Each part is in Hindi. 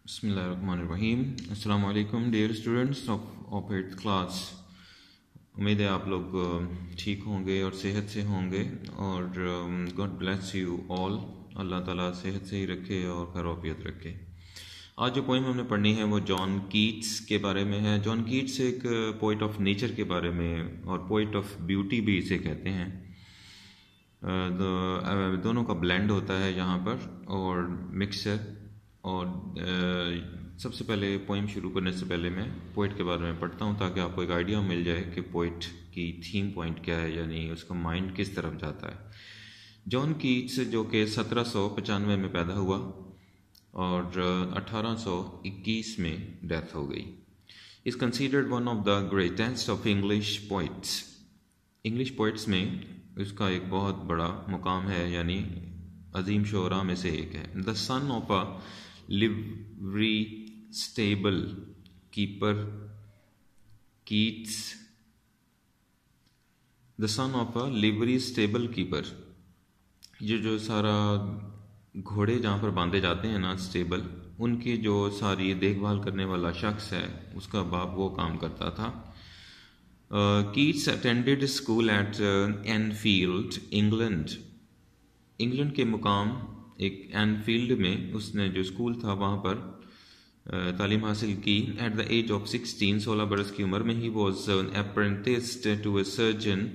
बिस्मिल्लाहिर्रहमानिर्रहीम। अस्सलाम वालेकुम dear students of 8th class. उम्मीद है आप लोग ठीक होंगे और सेहत से होंगे और गॉड ब्लेस यू ऑल। अल्लाह ताला सेहत से ही रखे और खैरियत रखे। आज जो पोइम हमने पढ़नी है वो जॉन कीट्स के बारे में है। जॉन कीट्स एक पोइट ऑफ नेचर के बारे में और पोइट ऑफ ब्यूटी भी इसे कहते हैं। दोनों का ब्लेंड होता है यहाँ पर और मिक्सचर। और सबसे पहले पोइम शुरू करने से पहले मैं पोइट के बारे में पढ़ता हूँ ताकि आपको एक आइडिया मिल जाए कि पोइट की थीम पॉइंट क्या है, यानी उसका माइंड किस तरफ जाता है। जॉन कीट्स जो कि 1795 में पैदा हुआ और 1821 में डेथ हो गई, is considered one of the greatest of English poets. English poets में उसका एक बहुत बड़ा मुकाम है, यानी अजीम शोरा में से एक है। The son of a livery stable keeper Keats, the son of a livery stable keeper, ये जो सारा घोड़े जहाँ पर बांधे जाते हैं ना स्टेबल, उनकी जो सारी देखभाल करने वाला शख्स है उसका बाप वो काम करता था। Keats attended school eight Enfield England. England के मुकाम एक एनफील्ड में उसने जो स्कूल था वहाँ पर तालीम हासिल की। एट द एज ऑफ 16 बरस की उम्र में ही was apprenticed to a surgeon.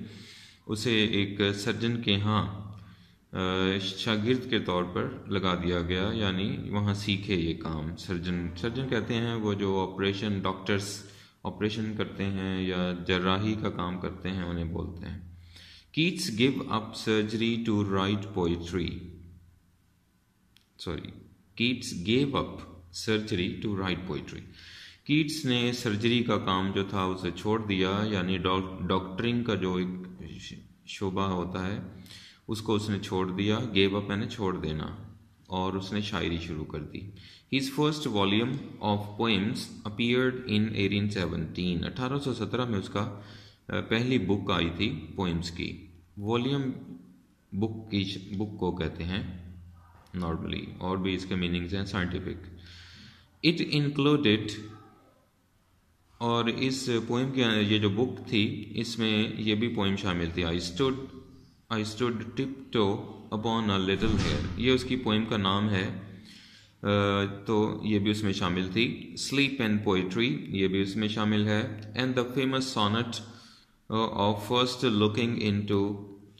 उसे एक सर्जन के यहाँ शागिर्द के तौर पर लगा दिया गया, यानी वहाँ सीखे ये काम। सर्जन कहते हैं वो जो ऑपरेशन, डॉक्टर्स ऑपरेशन करते हैं या जर्राही का काम करते हैं उन्हें बोलते हैं। Keats gave up surgery to write poetry. Keats gave up surgery to write poetry. Keats ने सर्जरी का काम जो था उसे छोड़ दिया, यानी डॉक्टरिंग का जो एक शोबा होता है उसको उसने छोड़ दिया। गेव अप यानी छोड़ देना, और उसने शायरी शुरू कर दी। His first volume of poems appeared in 1817. 1817 में उसका पहली बुक आई थी पोइम्स की। वॉल्यूम बुक को कहते हैं नॉर्मली, और भी इसके मीनिंग्स हैं साइंटिफिक। इट इंक्लूडेड, और इस पोइम की ये जो बुक थी इसमें ये भी पोइम शामिल थी। I stood tiptoe upon a little hill, ये उसकी पोइम का नाम है, तो ये भी उसमें शामिल थी। स्लीप एंड पोइट्री, ये भी उसमें शामिल है। And the famous sonnet of first looking into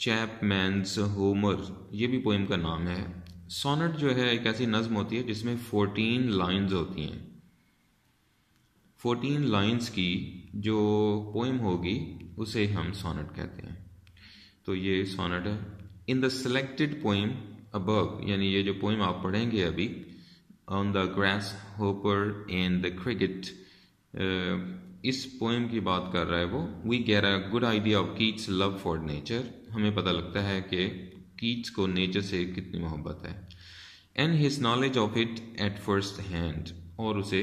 Chapman's Homer, ये भी पोइम का नाम है। सोनेट जो है एक ऐसी नज्म होती है जिसमें 14 लाइंस होती हैं। 14 लाइंस की जो पोइम होगी उसे हम सोनेट कहते हैं, तो ये सोनेट है। In the selected poem above, यानी ये जो पोइम आप पढ़ेंगे अभी, on the grasshopper and the cricket, इस पोएम की बात कर रहा है वो। We get a good idea of Keats love for nature, हमें पता लगता है कि कीट्स को नेचर से कितनी मोहब्बत है। And his knowledge of it at first hand, और उसे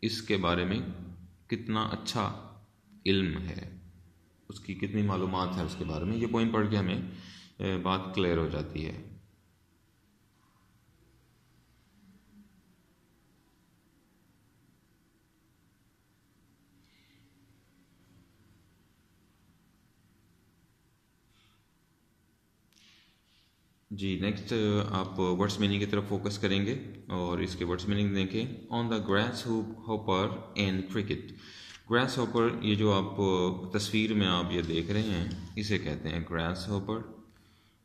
इसके बारे में कितना अच्छा इल्म है, उसकी कितनी मालूमात है उसके बारे में। ये पोएम पढ़ के हमें बात क्लियर हो जाती है। जी नेक्स्ट आप वर्ड्स मीनिंग की तरफ फोकस करेंगे और इसके वर्ड्स मीनिंग देखें। On the grass hopper and cricket, grass hopper ये जो आप तस्वीर में आप ये देख रहे हैं इसे कहते हैं ग्रास हॉपर,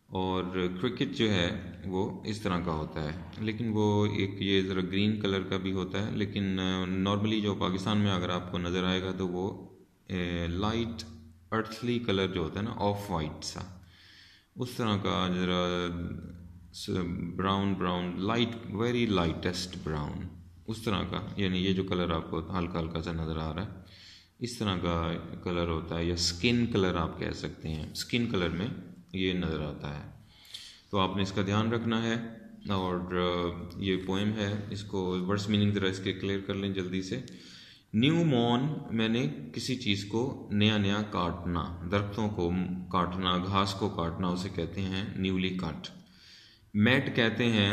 और क्रिकेट जो है वो इस तरह का होता है, लेकिन वो एक ये ज़रा ग्रीन कलर का भी होता है, लेकिन नॉर्मली जो पाकिस्तान में अगर आपको नज़र आएगा तो वो लाइट अर्थली कलर जो होता है ना, ऑफ वाइट सा, उस तरह का जरा brown light, very lightest brown, उस तरह का, यानी ये जो कलर आपको हल्का हल्का सा नज़र आ रहा है इस तरह का कलर होता है, या स्किन कलर आप कह सकते हैं। स्किन कलर में ये नज़र आता है, तो आपने इसका ध्यान रखना है। और ये पोएम है, इसको वर्ड्स मीनिंग ज़रा इसके क्लियर कर लें जल्दी से। न्यू मॉर्न, मैंने किसी चीज़ को नया नया काटना, दरख्तों को काटना, घास को काटना, उसे कहते हैं न्यूली कट। मैट कहते हैं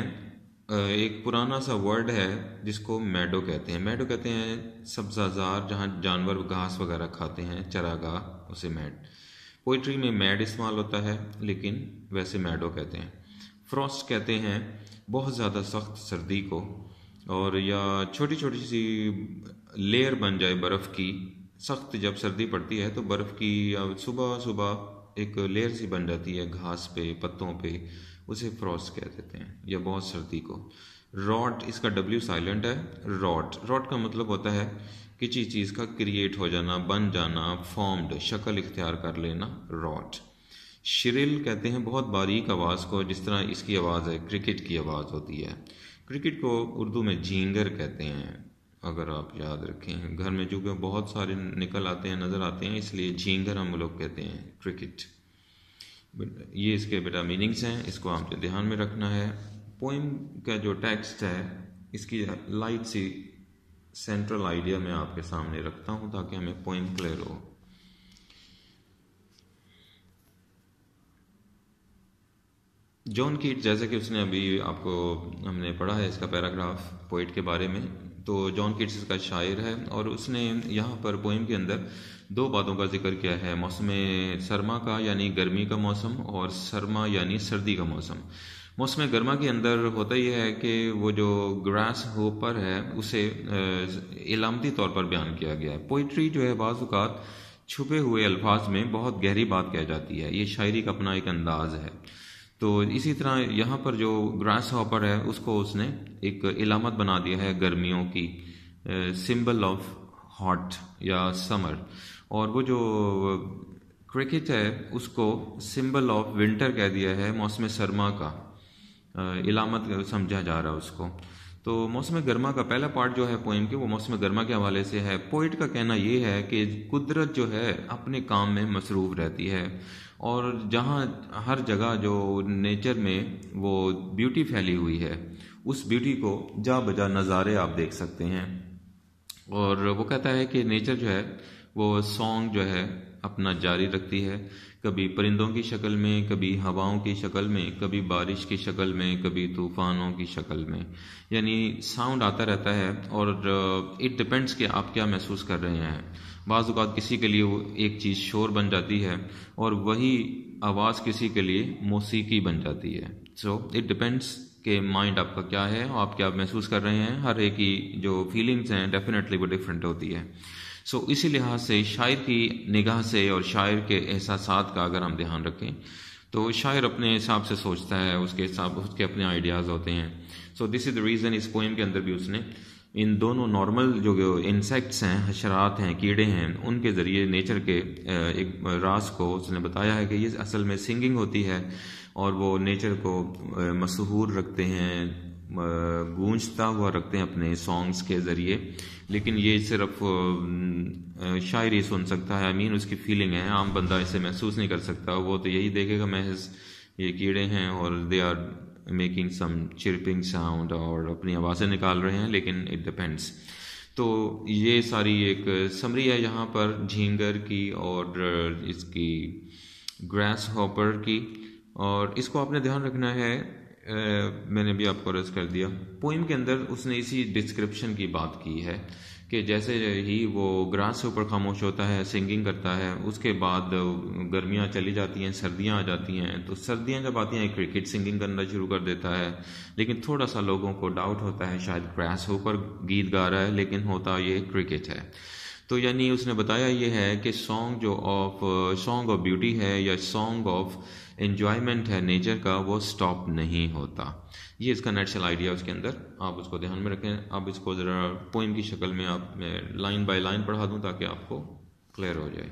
एक पुराना सा वर्ड है जिसको मैडो कहते हैं। मैडो कहते हैं सब्जाजार, जहाँ जानवर घास वगैरह खाते हैं, चरागाह, उसे मैड। पोइट्री में मैड इस्तेमाल होता है, लेकिन वैसे मैडो कहते हैं। फ्रॉस्ट कहते हैं बहुत ज़्यादा सख्त सर्दी को, और या छोटी छोटी सी लेयर बन जाए बर्फ़ की। सख्त जब सर्दी पड़ती है तो बर्फ़ की सुबह सुबह एक लेयर सी बन जाती है घास पे, पत्तों पे, उसे फ्रॉस्ट कह देते हैं, या बहुत सर्दी को। रॉट, इसका डब्ल्यू साइलेंट है। रॉट, रॉट का मतलब होता है किसी चीज़ का क्रिएट हो जाना, बन जाना, फॉर्म्ड, शक्ल इख्तियार कर लेना, रॉट। शिरिल कहते हैं बहुत बारीक आवाज़ को, जिस तरह इसकी आवाज़ है, क्रिकेट की आवाज़ होती है। क्रिकेट को उर्दू में झींगर कहते हैं, अगर आप याद रखें। घर में चूँकि बहुत सारे निकल आते हैं, नज़र आते हैं, इसलिए झींगर हम लोग कहते हैं क्रिकेट। ये इसके बेटा मीनिंग्स हैं, इसको आपको ध्यान में रखना है। पोइम का जो टेक्स्ट है, इसकी लाइट सी सेंट्रल आइडिया मैं आपके सामने रखता हूँ ताकि हमें पोइम क्लियर हो। जॉन कीट, जैसे कि उसने अभी आपको हमने पढ़ा है इसका पैराग्राफ पोइट के बारे में, तो जॉन कीट्स इसका शायर है, और उसने यहाँ पर पोइम के अंदर दो बातों का जिक्र किया है। मौसम सरमा का यानी गर्मी का मौसम, और सरमा यानी सर्दी का मौसम। मौसम गर्मा के अंदर होता यह है कि वो जो ग्रास होपर है उसे इलामती तौर पर बयान किया गया है। पोइट्री जो है बाज़ औक़ात छुपे हुए अल्फाज में बहुत गहरी बात कह जाती है, ये शायरी का अपना एक अंदाज़ है। तो इसी तरह यहाँ पर जो ग्रास हॉपर है उसको उसने एक इलामत बना दिया है गर्मियों की, सिंबल ऑफ हॉट या समर। और वो जो क्रिकेट है उसको सिंबल ऑफ विंटर कह दिया है, मौसम सरमा का इलामत समझा जा रहा है उसको। तो मौसम गर्मा का पहला पार्ट जो है पोइम के, वो मौसम गर्मा के हवाले से है। पोइट का कहना ये है कि कुदरत जो है अपने काम में मसरूफ़ रहती है, और जहाँ हर जगह जो नेचर में वो ब्यूटी फैली हुई है, उस ब्यूटी को जा बजा नज़ारे आप देख सकते हैं। और वो कहता है कि नेचर जो है वो सॉन्ग जो है अपना जारी रखती है, कभी परिंदों की शक्ल में, कभी हवाओं की शक्ल में, कभी बारिश की शक्ल में, कभी तूफ़ानों की शक्ल में। यानी साउंड आता रहता है, और इट डिपेंड्स कि आप क्या महसूस कर रहे हैं। बाज़ औक़ात किसी के लिए वो एक चीज़ शोर बन जाती है, और वही आवाज़ किसी के लिए मौसीकी बन जाती है। सो इट डिपेंड्स कि माइंड आपका क्या है, आप क्या महसूस कर रहे हैं। हर एक की जो फीलिंग्स हैं डेफिनेटली वो डिफरेंट होती है। सो इसी लिहाज से शायर की निगाह से और शायर के एहसासात का अगर हम ध्यान रखें, तो शायर अपने हिसाब से सोचता है, उसके अपने आइडियाज़ होते हैं। So this is the reason इस पोइम के अंदर भी उसने इन दोनों नॉर्मल जो इंसेक्ट्स हैं, हशरात हैं, कीड़े हैं, उनके ज़रिए नेचर के एक राज को उसने बताया है कि ये असल में सिंगिंग होती है, और वो नेचर को मशहूर रखते हैं, गूंजता हुआ रखते हैं अपने सॉन्ग्स के ज़रिए। लेकिन ये सिर्फ शायर ही सुन सकता है, I mean उसकी फीलिंग है, आम बंदा इसे महसूस नहीं कर सकता। वो तो यही देखेगा महज ये कीड़े हैं और they are making some chirping sound और अपनी आवाज़ें निकाल रहे हैं, लेकिन इट डिपेंड्स। तो ये सारी एक समरी है यहाँ पर झींगर की और इसकी ग्रास हॉपर की, और इसको आपने ध्यान रखना है। मैंने भी आपको अर्ज कर दिया, पोइम के अंदर उसने इसी डिस्क्रिप्शन की बात की है कि जैसे ही वो ग्रास से ऊपर खामोश होता है, सिंगिंग करता है, उसके बाद गर्मियाँ चली जाती हैं, सर्दियाँ आ जाती हैं। तो सर्दियाँ जब आती हैं, क्रिकेट सिंगिंग करना शुरू कर देता है, लेकिन थोड़ा सा लोगों को डाउट होता है, शायद ग्रास ऊपर गीत गा रहा है, लेकिन होता ये क्रिकेट है। तो यानी उसने बताया ये है कि सॉन्ग ऑफ ब्यूटी है या सॉन्ग ऑफ एन्जॉयमेंट है नेचर का, वो स्टॉप नहीं होता। ये इसका नेचुरल आइडिया उसके अंदर, आप उसको ध्यान में रखें। अब इसको ज़रा पोइम की शक्ल में आप लाइन बाय लाइन पढ़ा दूं ताकि आपको क्लियर हो जाए।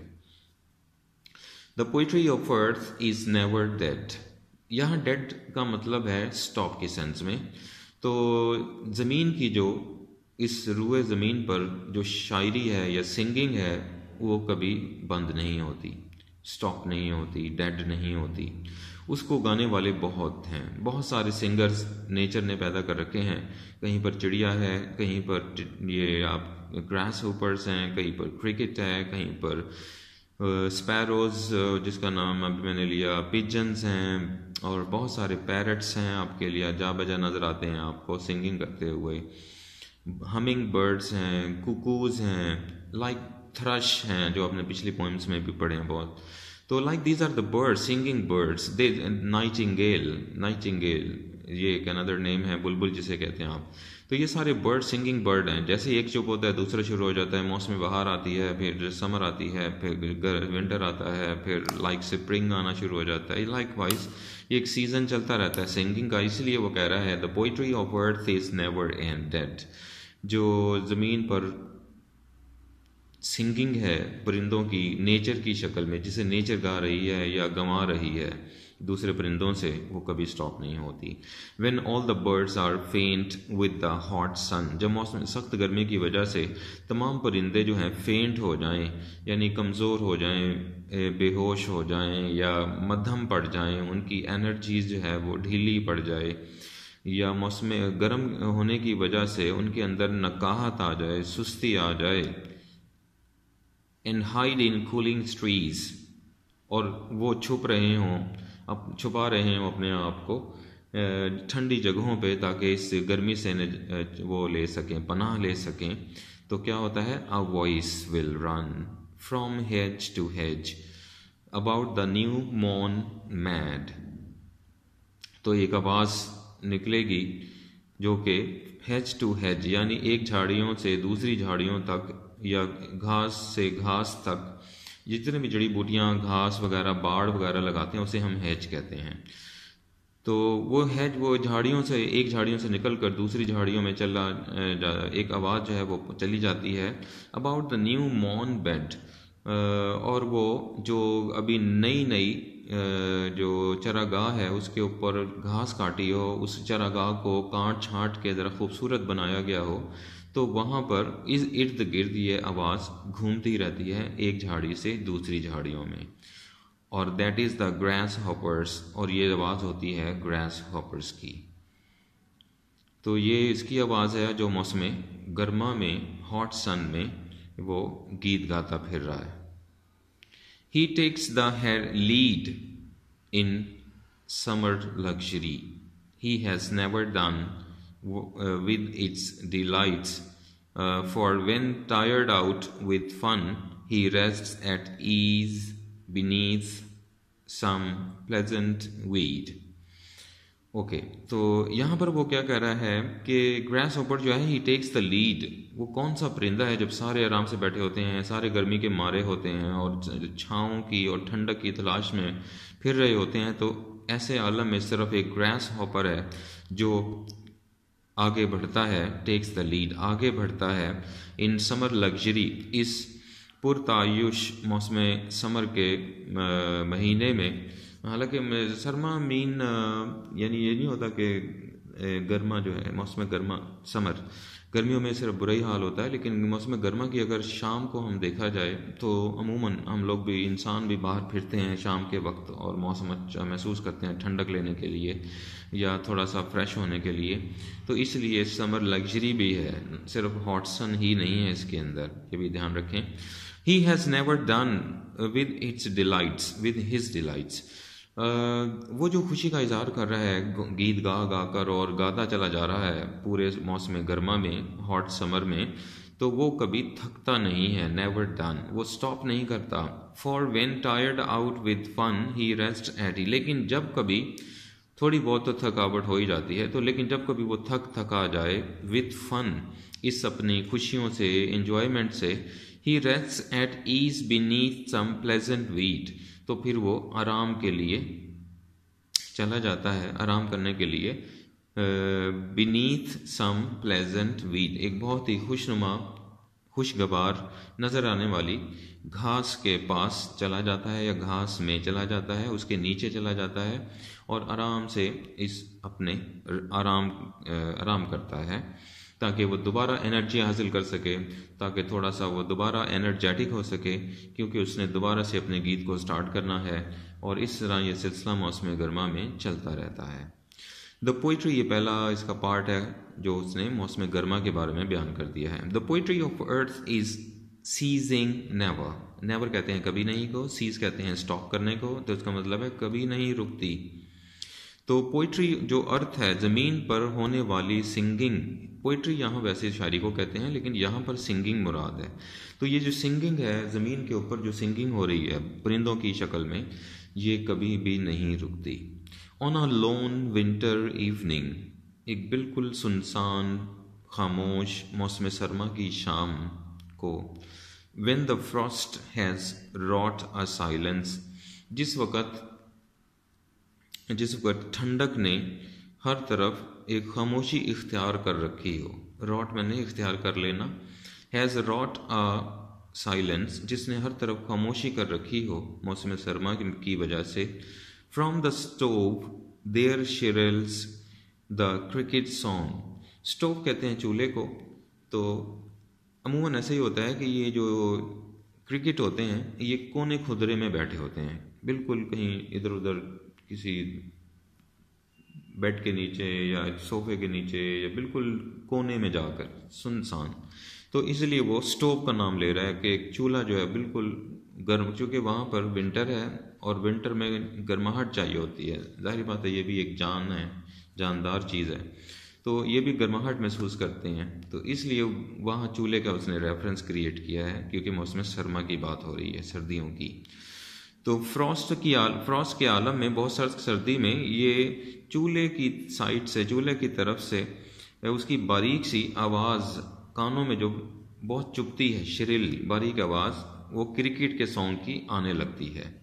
The poetry of earth is never dead. यहाँ डेड का मतलब है स्टॉप के सेंस में। तो ज़मीन की जो इस रूए ज़मीन पर जो शायरी है या सिंगिंग है, वो कभी बंद नहीं होती, स्टॉप नहीं होती, डेड नहीं होती। उसको गाने वाले बहुत हैं, बहुत सारे सिंगर्स नेचर ने पैदा कर रखे हैं। कहीं पर चिड़िया है, कहीं पर ये आप ग्रास होपर्स हैं, कहीं पर क्रिकेट है, कहीं पर स्पैरोज़ जिसका नाम अभी मैंने लिया, पिजन्स हैं और बहुत सारे पैरट्स हैं आपके लिए जा बजा नज़र आते हैं आपको सिंगिंग करते हुए। हमिंग बर्ड्स हैं, कुकूज़ हैं, लाइक थ्रश हैं जो आपने पिछली पोइम्स में भी पढ़े हैं बहुत। तो like these are the birds, singing birds. The nightingale ये एक अनदर नेम है, बुलबुल जिसे कहते हैं आप। तो ये सारे बर्ड सिंगिंग बर्ड हैं। जैसे एक चुप होता है दूसरा शुरू हो जाता है, मौसम बहार आती है, फिर समर आती है, फिर विंटर आता है, फिर लाइक स्प्रिंग आना शुरू हो जाता है। लाइक वाइज एक सीजन चलता रहता है सिंगिंग का। इसलिए वो कह रहा है the poetry of earth is never ended. जो ज़मीन पर सिंगिंग है परिंदों की नेचर की शक्ल में, जिसे नेचर गा रही है या गंवा रही है दूसरे परिंदों से, वो कभी स्टॉप नहीं होती। When all the birds are faint with the hot sun, जब मौसम सख्त गर्मी की वजह से तमाम परिंदे जो हैं फेंट हो जाएं, यानी कमज़ोर हो जाएं, बेहोश हो जाएं या मध्यम पड़ जाएं, उनकी एनर्जीज जो है वो ढीली पड़ जाए, या मौसम गर्म होने की वजह से उनके अंदर नकाहत आ जाए, सुस्ती आ जाए, and hide in cooling trees, और वो छुप रहे हों, अब छुपा रहे हों अपने आप को ठंडी जगहों पे, ताकि इस गर्मी से वो ले सकें, पनाह ले सकें। तो क्या होता है, a voice will run from hedge to hedge about the new mown mad। तो एक आवाज़ निकलेगी जो कि हेज टू हेज, यानी एक झाड़ियों से दूसरी झाड़ियों तक या घास से घास तक, जितने भी जड़ी बूटियाँ घास वगैरह बाड़ वगैरह लगाते हैं उसे हम हेज कहते हैं। तो वो हेज, वो झाड़ियों से, एक झाड़ियों से निकल कर दूसरी झाड़ियों में चला एक आवाज़ जो है वो चली जाती है अबाउट द न्यू मॉन बेड। और वो जो अभी नई नई जो चरागाह है उसके ऊपर घास काटी हो, उस चरागाह को काट छांट के ज़रा खूबसूरत बनाया गया हो, तो वहाँ पर इस इर्द गिर्द ये आवाज़ घूमती रहती है एक झाड़ी से दूसरी झाड़ियों में, और that is the grass hoppers, और ये आवाज़ होती है ग्रास हॉपर्स की। तो ये इसकी आवाज़ है जो मौसम गर्मा में, हॉट सन में वो गीत गाता फिर रहा है। He takes the lead in summer luxury. He has never done with its delights. For when tired out with fun, he rests at ease beneath some pleasant weed. Okay तो यहाँ पर वो क्या कह रहा है कि ग्रास हॉपर जो है ही टेक्स द लीड। वो कौन सा परिंदा है जब सारे आराम से बैठे होते हैं, सारे गर्मी के मारे होते हैं और छाँव की और ठंडक की तलाश में फिर रहे होते हैं, तो ऐसे आलम में सिर्फ एक ग्रास हॉपर है जो आगे बढ़ता है, टेक्स द लीड, आगे बढ़ता है इन समर लग्जरी, इस पुरतायुश मौसम समर के महीने में। हालांकि सरमा मीन यानी ये नहीं होता कि गर्मा जो है मौसम गर्मा, समर गर्मियों में सिर्फ बुरा ही हाल होता है, लेकिन मौसम गर्मा की अगर शाम को हम देखा जाए तो अमूमन हम लोग भी, इंसान भी बाहर फिरते हैं शाम के वक्त और मौसम अच्छा महसूस करते हैं ठंडक लेने के लिए या थोड़ा सा फ्रेश होने के लिए। तो इसलिए समर लग्जरी भी है, सिर्फ हॉट सन ही नहीं है इसके अंदर, ये भी ध्यान रखें। He has never done with its delights, with his delights। वो जो खुशी का इजहार कर रहा है गीत गा गा कर और गाता चला जा रहा है पूरे मौसम गर्मा में, हॉट समर में, तो वो कभी थकता नहीं है, नेवर डन, वो स्टॉप नहीं करता। For when tired out with fun he rest at he, लेकिन जब कभी थोड़ी बहुत तो थकावट हो ही जाती है, तो लेकिन जब कभी वो थका जाए विद फन, इस अपनी खुशियों से, एंजॉयमेंट से, he rest at ease beneath some pleasant weed, तो फिर वो आराम के लिए चला जाता है, आराम करने के लिए बीनीथ सम प्लेजेंट वीड, एक बहुत ही खुशनुमा खुशगवार नज़र आने वाली घास के पास चला जाता है या घास में चला जाता है, उसके नीचे चला जाता है और आराम से इस अपने आराम करता है ताकि वो दोबारा एनर्जी हासिल कर सके, ताकि थोड़ा सा वो दोबारा एनर्जेटिक हो सके, क्योंकि उसने दोबारा से अपने गीत को स्टार्ट करना है। और इस तरह ये सिलसिला मौसम गर्मा में चलता रहता है। द पोइट्री, ये पहला इसका पार्ट है जो उसने मौसम गर्मा के बारे में बयान कर दिया है। The poetry of earth is ceasing never, never कहते हैं कभी नहीं को, सीज कहते हैं स्टॉप करने को, तो इसका मतलब है कभी नहीं रुकती। तो पोइट्री जो अर्थ है ज़मीन पर होने वाली सिंगिंग, पोइट्री यहाँ वैसे शायरी को कहते हैं लेकिन यहाँ पर सिंगिंग मुराद है। तो ये जो सिंगिंग है ज़मीन के ऊपर जो सिंगिंग हो रही है परिंदों की शक्ल में, ये कभी भी नहीं रुकती। On a loan winter evening, एक बिल्कुल सुनसान खामोश मौसम सरमा की शाम को, when the frost has wrought a silence, जिस वक़्त ठंडक ने हर तरफ एक खामोशी इख्तियार कर रखी हो, रॉट मैंने इख्तियार कर लेना, हैज़ रॉट आ साइलेंस, जिसने हर तरफ खामोशी कर रखी हो मौसम सरमा की वजह से। From the stove there shrills the cricket song, stove कहते हैं चूल्हे को, तो अमूमन ऐसा ही होता है कि ये जो क्रिकेट होते हैं ये कोने खुदरे में बैठे होते हैं, बिल्कुल कहीं इधर उधर किसी बेड के नीचे या सोफे के नीचे या बिल्कुल कोने में जाकर सुनसान। तो इसलिए वो स्टोव का नाम ले रहा है कि एक चूल्हा जो है बिल्कुल गर्म, क्योंकि वहाँ पर विंटर है और विंटर में गर्माहट चाहिए होती है, जाहिर बात है ये भी एक जान है, जानदार चीज़ है, तो ये भी गर्माहट महसूस करते हैं, तो इसलिए वहाँ चूल्हे का उसने रेफरेंस क्रिएट किया है क्योंकि मौसम सरमा की बात हो रही है, सर्दियों की। तो फ्रॉस्ट के आलम में बहुत सर्दी में ये चूल्हे की साइड से, चूल्हे की तरफ से उसकी बारीक सी आवाज़ कानों में जो बहुत चुभती है, शिरिल बारीक आवाज़, वो क्रिकेट के सॉन्ग की आने लगती है।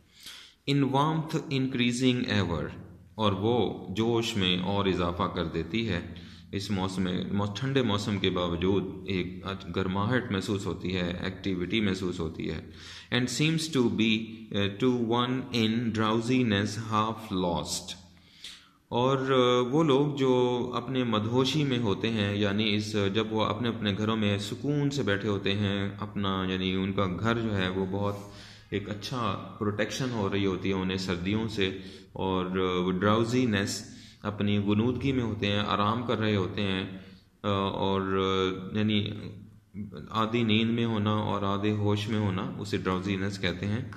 इन वार्मथ इंक्रीजिंग एवर, और वो जोश में और इजाफा कर देती है। इस मौसम में ठंडे मौसम के बावजूद एक गर्माहट महसूस होती है, एक्टिविटी महसूस होती है। And seems to be to one in drowsiness half lost, और वो लोग जो अपने मदहोशी में होते हैं, यानी जब वो अपने अपने घरों में सुकून से बैठे होते हैं, अपना यानी उनका घर जो है वो बहुत एक अच्छा प्रोटेक्शन हो रही होती है उन्हें सर्दियों से, और वो ड्राउजीनेस अपनी गुनूदगी में होते हैं, आराम कर रहे होते हैं, और यानी आधी नींद में होना और आधे होश में होना, उसे ड्राउजीनेस कहते हैं।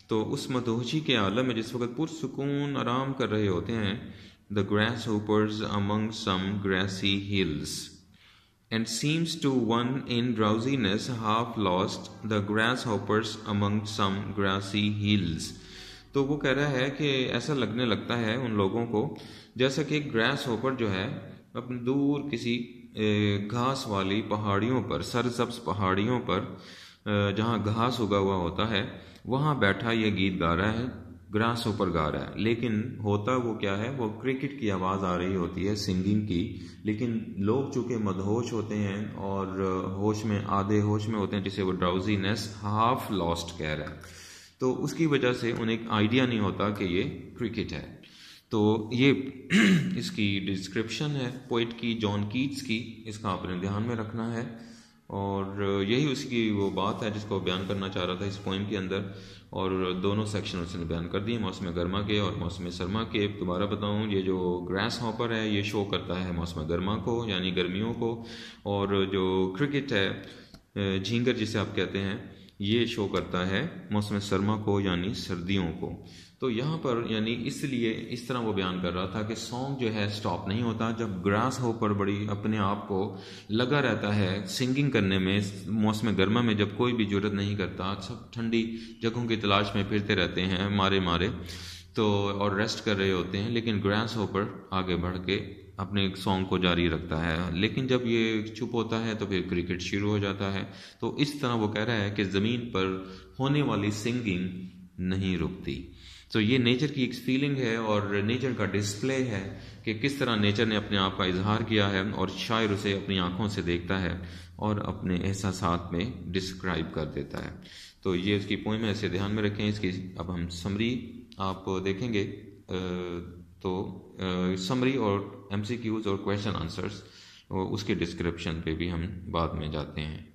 तो उस मदहोशी के आलम में जिस वक्त पुरसुकून आराम कर रहे होते हैं, the grasshoppers among some grassy hills, and seems to one in drowsiness half lost, the grasshoppers among some grassy hills। तो वो कह रहा है कि ऐसा लगने लगता है उन लोगों को जैसा कि ग्रास होपर जो है अपने दूर किसी घास वाली पहाड़ियों पर, सरसब्ज पहाड़ियों पर जहाँ घास उगा हुआ होता है, वहाँ बैठा ये गीत गा रहा है, ग्रास होपर गा रहा है। लेकिन होता वो क्या है, वो क्रिकेट की आवाज़ आ रही होती है, सिंगिंग की, लेकिन लोग चूँकि मदहोश होते हैं और होश में, आधे होश में होते हैं, जिसे वो ड्राउजीनेस हाफ लॉस्ट कह रहा है, तो उसकी वजह से उन्हें एक आइडिया नहीं होता कि ये क्रिकेट है। तो ये इसकी डिस्क्रिप्शन है पोइट की, जॉन कीट्स की, इसका आपने ध्यान में रखना है, और यही उसकी वो बात है जिसको बयान करना चाह रहा था इस पोइम के अंदर। और दोनों सेक्शन उसने बयान कर दिए, मौसम गर्मा के और मौसम सरमा के। दोबारा बताऊं, ये जो ग्रास हॉपर है ये शो करता है मौसम गर्मा को यानी गर्मियों को, और जो क्रिकेट है, झींगर जिसे आप कहते हैं, ये शो करता है मौसम सरमा को यानी सर्दियों को। तो यहाँ पर यानी इसलिए इस तरह वो बयान कर रहा था कि सॉन्ग जो है स्टॉप नहीं होता। जब ग्रास होपर बड़ी अपने आप को लगा रहता है सिंगिंग करने में, मौसम गर्मा में जब कोई भी जरूरत नहीं करता, सब ठंडी जगहों की तलाश में फिरते रहते हैं मारे मारे, तो और रेस्ट कर रहे होते हैं, लेकिन ग्रास होपर आगे बढ़ के अपने सॉन्ग को जारी रखता है। लेकिन जब ये चुप होता है तो फिर क्रिकेट शुरू हो जाता है। तो इस तरह वो कह रहा है कि ज़मीन पर होने वाली सिंगिंग नहीं रुकती। तो ये नेचर की एक फीलिंग है और नेचर का डिस्प्ले है कि किस तरह नेचर ने अपने आप का इजहार किया है, और शायर उसे अपनी आंखों से देखता है और अपने एहसासात में डिस्क्राइब कर देता है। तो ये उसकी पोइम है, इसे ध्यान में रखें। इसकी अब हम समरी आप देखेंगे, तो समरी और MCQs और क्वेश्चन आंसर्स, उसके डिस्क्रिप्शन पे भी हम बाद में जाते हैं।